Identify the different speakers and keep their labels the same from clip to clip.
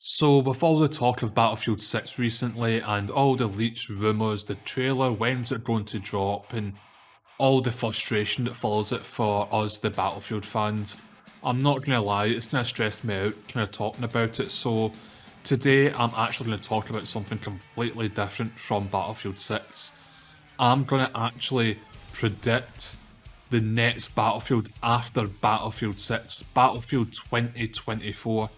Speaker 1: So, with all the talk of Battlefield 6 recently and all the leaks, rumours, the trailer, when's it going to drop, and all the frustration that follows it for us, the Battlefield fans, I'm not gonna lie, it's gonna stress me out kind of talking about it. So, today I'm actually gonna talk about something completely different from Battlefield 6. I'm gonna actually predict the next Battlefield after Battlefield 6, Battlefield 2024.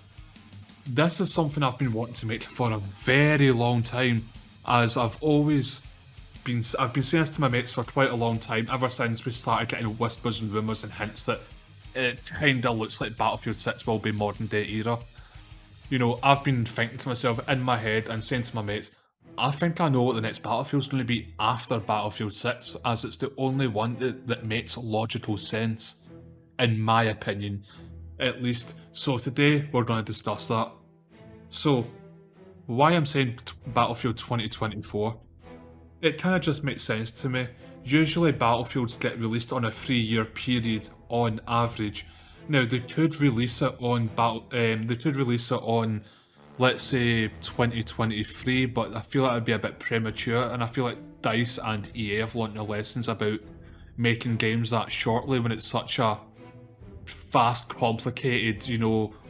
Speaker 1: This is something I've been wanting to make for a very long time, as I've been saying this to my mates for quite a long time, ever since we started getting whispers and rumours and hints that it kinda looks like Battlefield 6 will be modern day era. I've been thinking to myself in my head and saying to my mates, I think I know what the next Battlefield's going to be after Battlefield 6, as it's the only one that makes logical sense, in my opinion, at least. So today we're going to discuss that. So, why I'm saying Battlefield 2024, it kind of just makes sense to me. Usually Battlefields get released on a 3-year period on average. Now they could release it on let's say 2023, but I feel like it'd be a bit premature, and I feel like DICE and EA have learnt their lessons about making games that shortly when it's such a fast, complicated,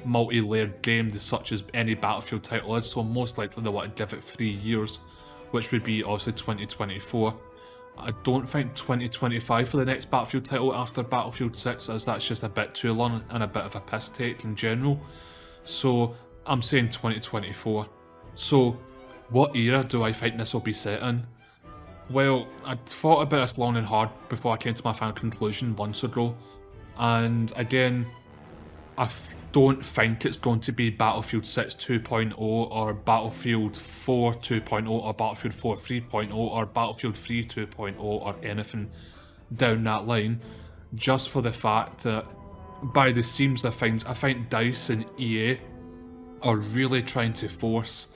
Speaker 1: multi-layered game such as any Battlefield title is, so most likely they want to give it 3 years, which would be obviously 2024. I don't think 2025 for the next Battlefield title after Battlefield 6, as that's just a bit too long and a bit of a piss take in general. So I'm saying 2024. So what era do I think this will be set in? Well, I thought about this long and hard before I came to my final conclusion months ago, and again, don't think it's going to be Battlefield 6 2.0 or Battlefield 4 2.0 or Battlefield 4 3.0 or Battlefield 3 2.0 or anything down that line, just for the fact that by the seams of things, I think DICE and EA are really trying to force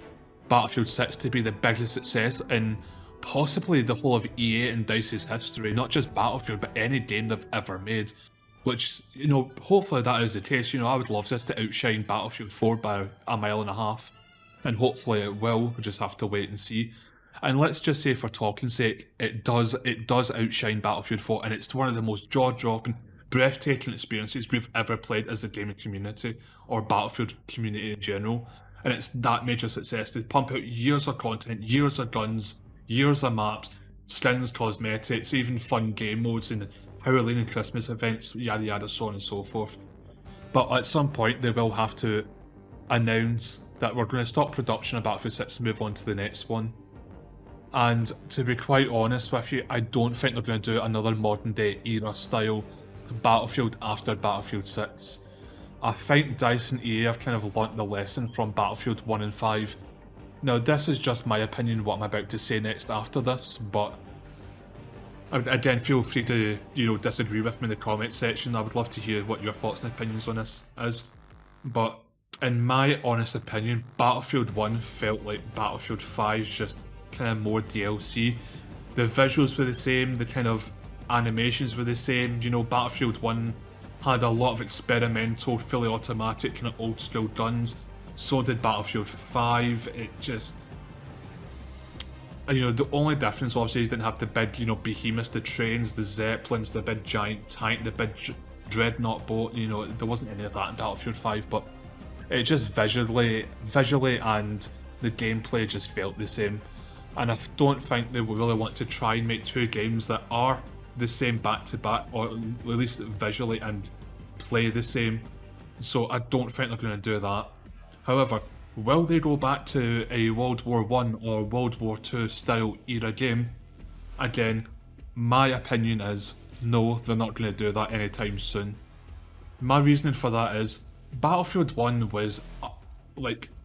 Speaker 1: Battlefield 6 to be the biggest success in possibly the whole of EA and DICE's history, not just Battlefield, but any game they've ever made. Which, hopefully that is the case. I would love this to outshine Battlefield 4 by a mile and a half. And hopefully it will, we'll just have to wait and see. And let's just say, for talking's sake, it does outshine Battlefield 4, and it's one of the most jaw-dropping, breathtaking experiences we've ever played as a gaming community, or Battlefield community in general. And it's that major success to pump out years of content, years of guns, years of maps, skins, cosmetics, even fun game modes, and Halloween and Christmas events, yada yada, so on and so forth. But at some point they will have to announce that we're going to stop production of Battlefield 6 and move on to the next one. And to be quite honest with you, I don't think they're going to do another modern day era style Battlefield after Battlefield 6. I think DICE and EA have kind of learnt the lesson from Battlefield 1 and 5. Now this is just my opinion, what I'm about to say next after this, but again, feel free to, disagree with me in the comment section. I would love to hear what your thoughts and opinions on this is. But in my honest opinion, Battlefield 1 felt like Battlefield 5's just kind of more DLC. The visuals were the same, the kind of animations were the same. Battlefield 1 had a lot of experimental, fully automatic, kind of old school guns. So did Battlefield 5. It just... the only difference obviously is they didn't have the big, behemoths, the trains, the zeppelins, the big giant tank, the big dreadnought boat. There wasn't any of that in Battlefield 5, but it just visually and the gameplay just felt the same. And I don't think they really want to try and make two games that are the same back to back, or at least visually, and play the same. So I don't think they're going to do that. However, will they go back to a World War I or World War II style era game? Again, my opinion is no, they're not going to do that anytime soon. My reasoning for that is Battlefield 1 was,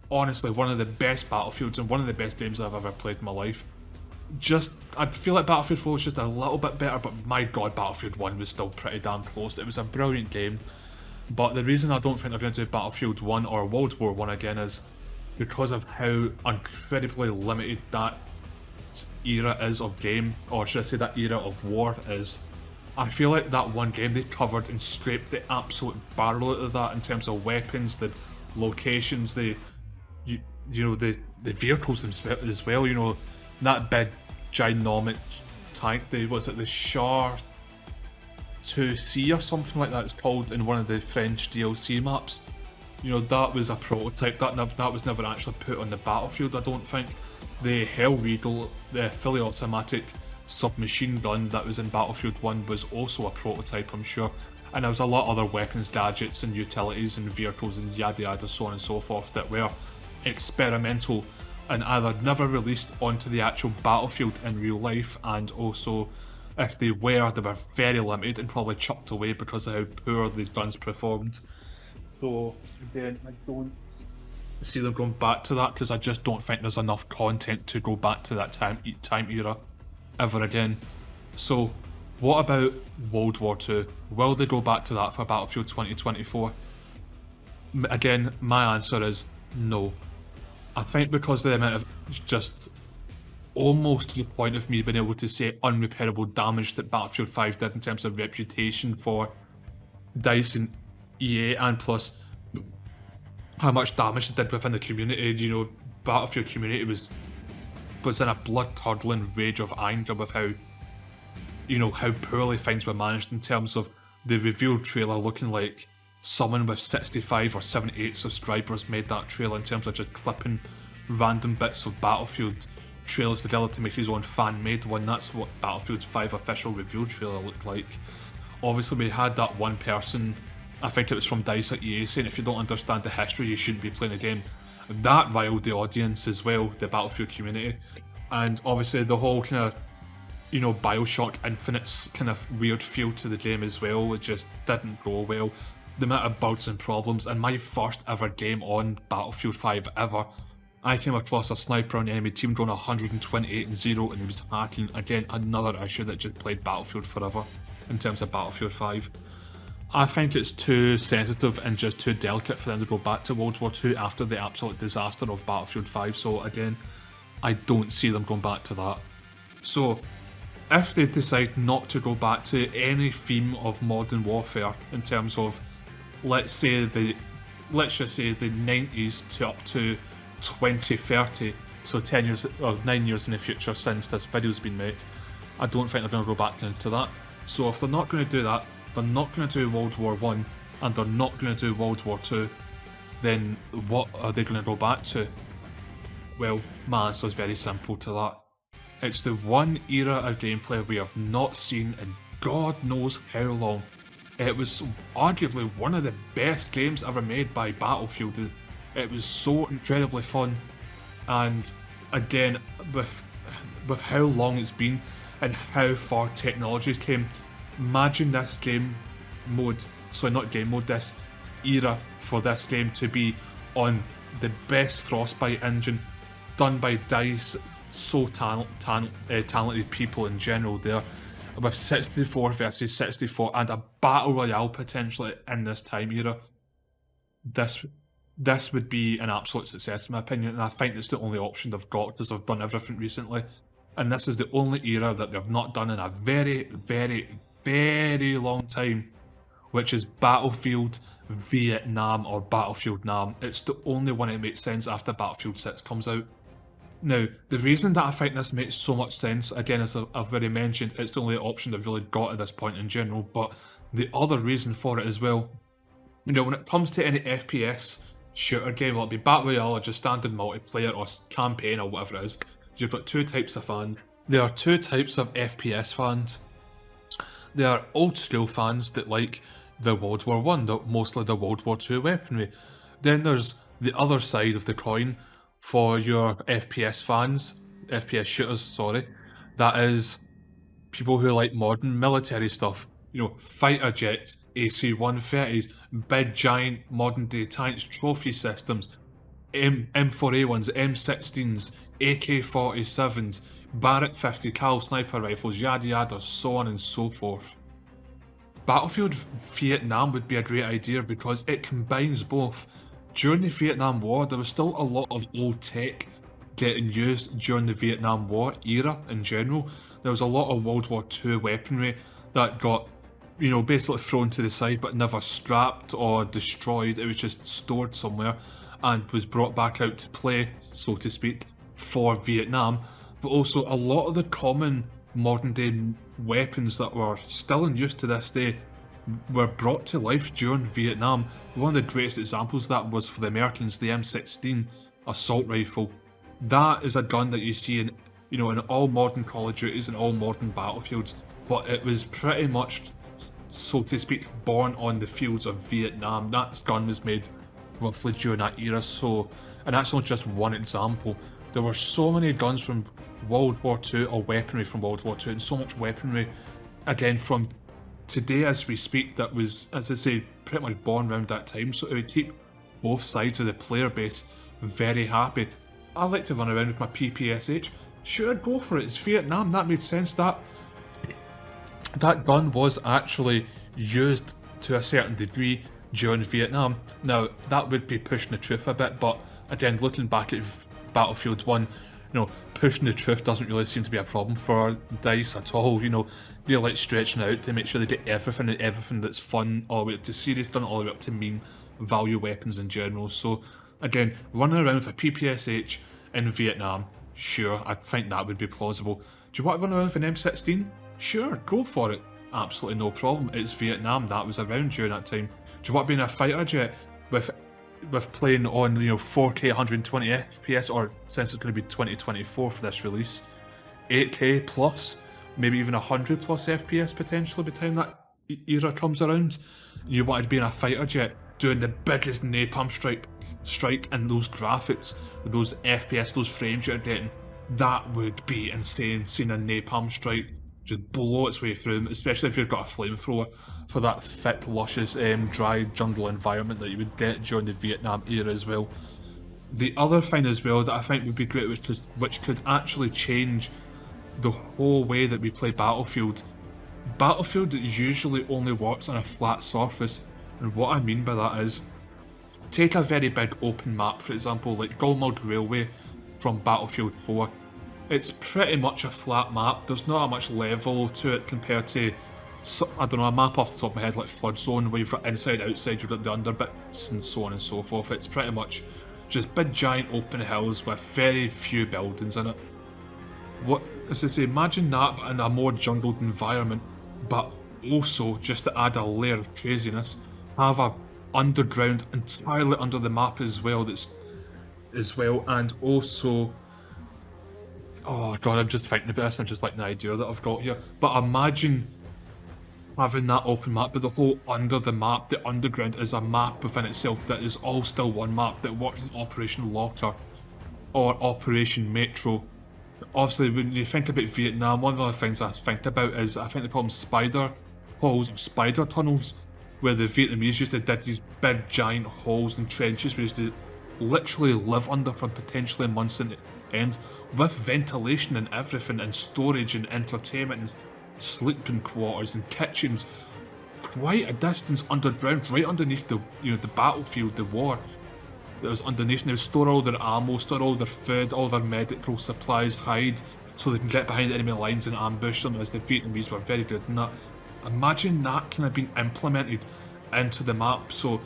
Speaker 1: honestly, one of the best Battlefields and one of the best games I've ever played in my life. I feel like Battlefield 4 was just a little bit better, but my god, Battlefield 1 was still pretty damn close. It was a brilliant game. But the reason I don't think they're going to do Battlefield 1 or World War 1 again is because of how incredibly limited that era is of game, or should I say that era of war is. I feel like that one game they covered and scraped the absolute barrel out of that in terms of weapons, the locations, the you, you know, the vehicles themselves as well, you know, that big ginormous tank, was it the Char 2C or something like that it's called in one of the French DLC maps. You know, that was a prototype, that was never actually put on the battlefield, I don't think. The Hell Regal, the fully automatic submachine gun that was in Battlefield 1 was also a prototype, I'm sure. And there was a lot of other weapons, gadgets and utilities and vehicles and yada yada, so on and so forth, that were experimental and either never released onto the actual battlefield in real life, and also if they were very limited and probably chucked away because of how poor the guns performed. So again, I don't see them going back to that, because I just don't think there's enough content to go back to that time era ever again. So what about World War II? Will they go back to that for Battlefield 2024? Again, my answer is no. I think because of the amount of just almost to the point of me being able to say unrepairable damage that Battlefield 5 did in terms of reputation for DICE and EA, and plus how much damage it did within the community. You know, Battlefield community was in a blood-curdling rage of anger with how, you know, how poorly things were managed in terms of the revealed trailer looking like someone with 65 or 78 subscribers made that trailer, in terms of just clipping random bits of Battlefield trailers together to make his own fan-made one. That's what Battlefield 5 official reveal trailer looked like. Obviously we had that one person, I think it was from DICE at EA, saying if you don't understand the history you shouldn't be playing the game. That riled the audience as well, the Battlefield community. And obviously the whole kind of, you know, Bioshock Infinite's kind of weird feel to the game as well, it just didn't go well. The amount of bugs and problems, and my first ever game on Battlefield 5 ever, I came across a sniper on the enemy team going 128-0 and he was hacking. Again, another issue that just played Battlefield forever in terms of Battlefield 5. I think it's too sensitive and just too delicate for them to go back to World War II after the absolute disaster of Battlefield 5, so again, I don't see them going back to that. So, if they decide not to go back to any theme of modern warfare in terms of, let's just say the 90s to up to 2030, so 10 years or 9 years in the future since this video's been made, I don't think they're going to go back into that. So if they're not going to do that, they're not going to do World War 1 and they're not going to do World War 2, then what are they going to go back to? Well, my answer is very simple to that. It's the one era of gameplay we have not seen in God knows how long. It was arguably one of the best games ever made by Battlefield. It was so incredibly fun, and again, with how long it's been and how far technology came, imagine this game mode, sorry not game mode, this era for this game to be on the best Frostbite engine, done by DICE, so talented people in general there, with 64 versus 64 and a battle royale potentially in this time era. This would be an absolute success in my opinion, and I think it's the only option they've got because they've done everything recently, and this is the only era that they've not done in a very, very, very long time, which is Battlefield Vietnam or Battlefield Nam. It's the only one that makes sense after Battlefield 6 comes out. Now, the reason that I think this makes so much sense, again, as I've already mentioned, it's the only option they've really got at this point in general, but the other reason for it as well, you know, when it comes to any FPS shooter game, whether it be Battle Royale or just standard multiplayer or campaign or whatever it is, you've got two types of fans. There are two types of FPS fans. There are old school fans that like the World War I, mostly the World War II weaponry. Then there's the other side of the coin for your FPS fans, FPS shooters, sorry, that is people who like modern military stuff. You know, fighter jets, AC-130s, big giant modern day tanks, trophy systems, M4A1s, M16s, AK-47s, Barrett 50 cal sniper rifles, yada yada, so on and so forth. Battlefield Vietnam would be a great idea because it combines both. During the Vietnam War, there was still a lot of old tech getting used during the Vietnam War era in general. There was a lot of World War II weaponry that got, you know, basically thrown to the side but never scrapped or destroyed. It was just stored somewhere. and was brought back out to play, so to speak, for Vietnam, but also a lot of the common modern day weapons that were still in use to this day were brought to life during Vietnam. One of the greatest examples of that was for the Americans, the M16 assault rifle. That is a gun that you see in, you know, in all modern Call of Duties and all modern battlefields, but it was pretty much, so to speak, born on the fields of Vietnam. That gun was made roughly during that era, so, and that's not just one example. There were so many guns from World War II, or weaponry from World War II, and so much weaponry, again, from today as we speak, that was, as I say, pretty much born around that time, so it would keep both sides of the player base very happy. I like to run around with my PPSH. Sure, go for it, it's Vietnam, that made sense. That gun was actually used to a certain degree during Vietnam. Now, that would be pushing the truth a bit, but again, looking back at Battlefield 1, you know, pushing the truth doesn't really seem to be a problem for DICE at all. You know, they like stretching out to make sure they get everything that's fun, all the way up to serious, done all the way up to meme value weapons in general. So again, running around with a PPSH in Vietnam, sure, I think that would be plausible. Do you want to run around with an M16? Sure, go for it. Absolutely no problem. It's Vietnam, that was around during that time. Do you want to be in a fighter jet with playing on, you know, 4K 120 FPS, or since it's going to be 2024 for this release, 8K plus, maybe even 100 plus FPS potentially by the time that era comes around? You want to be in a fighter jet doing the biggest napalm strike, and those graphics, those FPS, those frames you're getting, that would be insane, seeing a napalm strike just blow its way through them, especially if you've got a flamethrower for that thick, luscious, dry jungle environment that you would get during the Vietnam era as well. The other thing as well that I think would be great, which could actually change the whole way that we play Battlefield. Battlefield usually only works on a flat surface, and what I mean by that is, take a very big open map, for example, like Gulmud Railway from Battlefield 4. It's pretty much a flat map. There's not much level to it compared to, I don't know, a map off the top of my head like Flood Zone, where you've got inside, outside, you've got the under bits and so on and so forth. It's pretty much just big giant open hills with very few buildings in it. What, as I say, imagine that but in a more jungled environment, but also, just to add a layer of craziness, have a underground entirely under the map as well, and also, oh god, I'm just thinking about this, I'm just like the idea that I've got here. But imagine having that open map, but the whole under the map, the underground, is a map within itself that is all still one map that works in Operation Locker or Operation Metro. Obviously, when you think about Vietnam, one of the other things I think about is, I think they call them spider holes or spider tunnels, where the Vietnamese used to dig these big giant holes and trenches we used to literally live under for potentially months in the end, with ventilation and everything, and storage and entertainment and sleeping quarters and kitchens, quite a distance underground, right underneath the, you know, the battlefield, the war that was underneath. And they would store all their ammo, store all their food, all their medical supplies, hide, so they can get behind enemy lines and ambush them, as the Vietnamese were very good in that. Imagine that kind of being implemented into the map. So,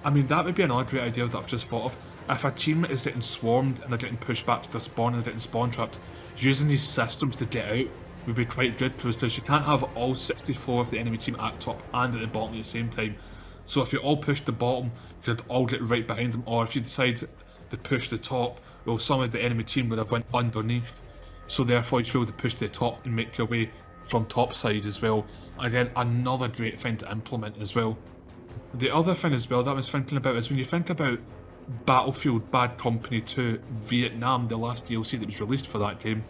Speaker 1: I mean, that would be another great idea that I've just thought of. If a team is getting swarmed and they're getting pushed back to the spawn and they're getting spawn trapped, using these systems to get out would be quite good, because you can't have all 64 of the enemy team at top and at the bottom at the same time. So if you all push the bottom, you'd all get right behind them, or if you decide to push the top, well, some of the enemy team would have went underneath, so therefore you should be able to push the top and make your way from top side as well. Again, another great thing to implement as well. The other thing as well that I was thinking about is, when you think about Battlefield Bad Company 2 Vietnam, the last DLC that was released for that game,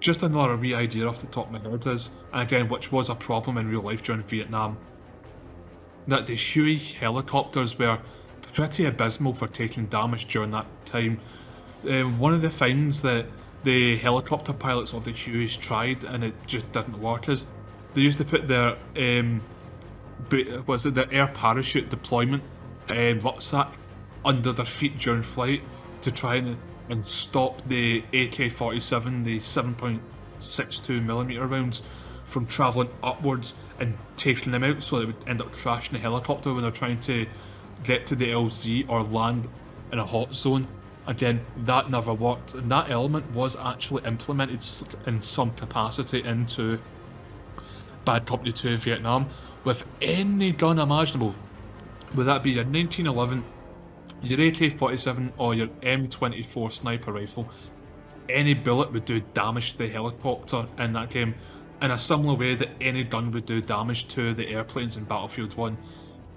Speaker 1: just another wee idea off the top of my head is, and again, which was a problem in real life during Vietnam, that the Huey helicopters were pretty abysmal for taking damage during that time. One of the things that the helicopter pilots of the Hueys tried, and it just didn't work, is they used to put their the air parachute deployment rucksack under their feet during flight to try and stop the AK-47, the 7.62mm rounds, from travelling upwards and taking them out, so they would end up crashing the helicopter when they're trying to get to the LZ or land in a hot zone. Again, that never worked, and that element was actually implemented in some capacity into Bad Company 2 Vietnam with any gun imaginable. Would that be your 1911, your AK-47 or your M24 sniper rifle? Any bullet would do damage to the helicopter in that game in a similar way that any gun would do damage to the airplanes in Battlefield 1.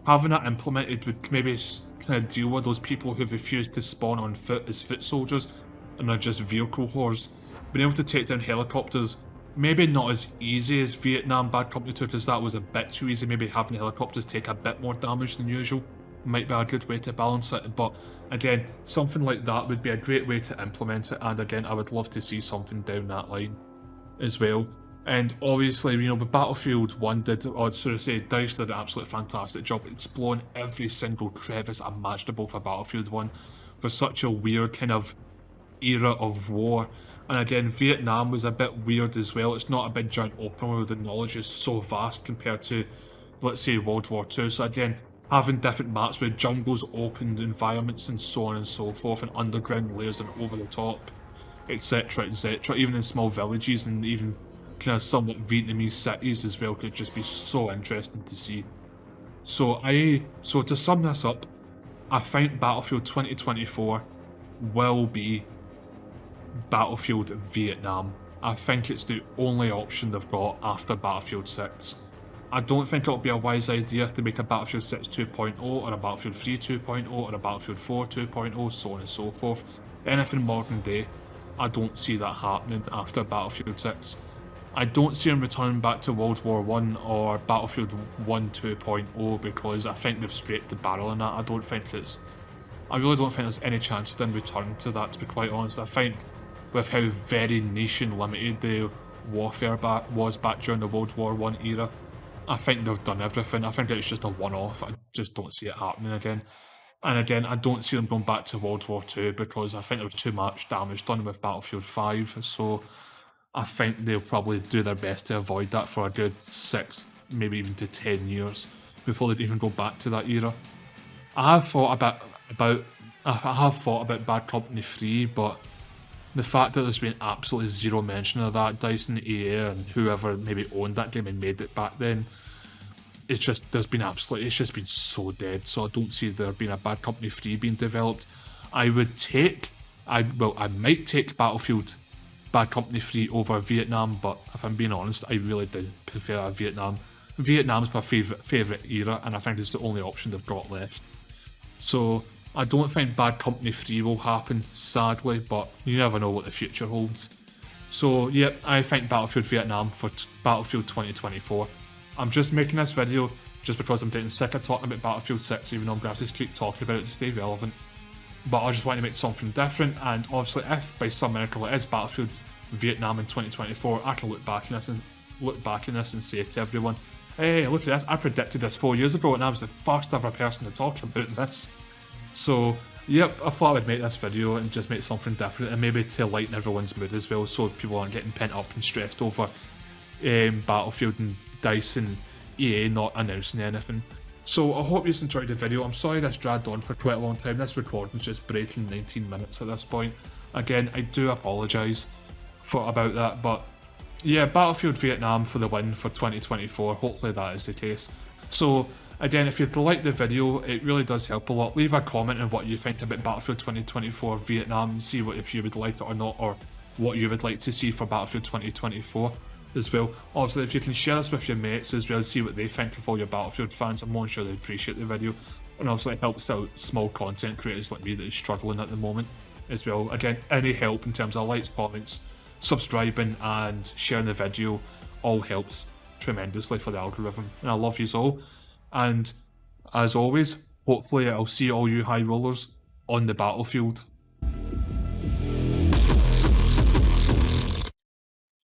Speaker 1: Having that implemented would maybe kind of deal with those people who refuse to spawn on foot as foot soldiers and are just vehicle whores. Being able to take down helicopters, maybe not as easy as Vietnam Bad Company 2 because that was a bit too easy. Maybe having helicopters take a bit more damage than usual might be a good way to balance it, but again, something like that would be a great way to implement it, and again, I would love to see something down that line as well. And obviously, you know, with Battlefield 1 did, or sort of say, DICE did an absolutely fantastic job exploring every single crevice imaginable for Battlefield 1 for such a weird kind of era of war. And again, Vietnam was a bit weird as well. It's not a big giant open world, the knowledge is so vast compared to, let's say, World War II. So again, having different maps with jungles, opened environments and so on and so forth, and underground layers and over the top, etc, etc, even in small villages and even kind of somewhat Vietnamese cities as well, could just be so interesting to see. So to sum this up, I think Battlefield 2024 will be Battlefield Vietnam. I think it's the only option they've got after Battlefield 6. I don't think it'll be a wise idea to make a Battlefield 6 2.0 or a Battlefield 3 2.0 or a Battlefield 4 2.0, so on and so forth. Anything modern day, I don't see that happening after Battlefield 6. I don't see them returning back to World War 1 or Battlefield 1 2.0 because I think they've scraped the barrel on that. I really don't think there's any chance of them returning to that, to be quite honest. I think with how very niche and limited the warfare was back during the World War 1 era, I think they've done everything. I think it's just a one-off. I just don't see it happening again. And again, I don't see them going back to World War 2 because I think there was too much damage done with Battlefield 5, so I think they'll probably do their best to avoid that for a good 6, maybe even to 10 years before they'd even go back to that era. I have thought about Bad Company 3, but the fact that there's been absolutely zero mention of that, DICE and EA and whoever maybe owned that game and made it back then, it's just been so dead. So I don't see there being a Bad Company 3 being developed. I might take Battlefield Bad Company 3 over Vietnam, but if I'm being honest, I really do prefer Vietnam. Vietnam's my favourite era, and I think it's the only option they've got left. So I don't think Bad Company 3 will happen, sadly, but you never know what the future holds. So yeah, I think Battlefield Vietnam for Battlefield 2024. I'm just making this video just because I'm getting sick of talking about Battlefield 6, even though I'm going to have to keep talking about it to stay relevant. But I just want to make something different, and obviously if by some miracle it is Battlefield Vietnam in 2024, I can look back in this and say to everyone, hey, look at this, I predicted this 4 years ago and I was the first ever person to talk about this. So yep, I thought I would make this video and just make something different, and maybe to lighten everyone's mood as well, so people aren't getting pent up and stressed over Battlefield and DICE and EA not announcing anything. So I hope you enjoyed the video. I'm sorry this dragged on for quite a long time. This recording's just breaking 19 minutes at this point. Again, I do apologise about that, but yeah, Battlefield Vietnam for the win for 2024. Hopefully that is the case. So again, if you've liked the video, it really does help a lot. Leave a comment on what you think about Battlefield 2024 Vietnam and see if you would like it or not, or what you would like to see for Battlefield 2024 as well. Obviously, if you can share this with your mates as well, see what they think of all your Battlefield fans, I'm more sure they appreciate the video. And obviously it helps out small content creators like me that is struggling at the moment as well. Again, any help in terms of likes, comments, subscribing and sharing the video all helps tremendously for the algorithm, and I love yous all. And as always, hopefully I'll see all you high rollers on the battlefield.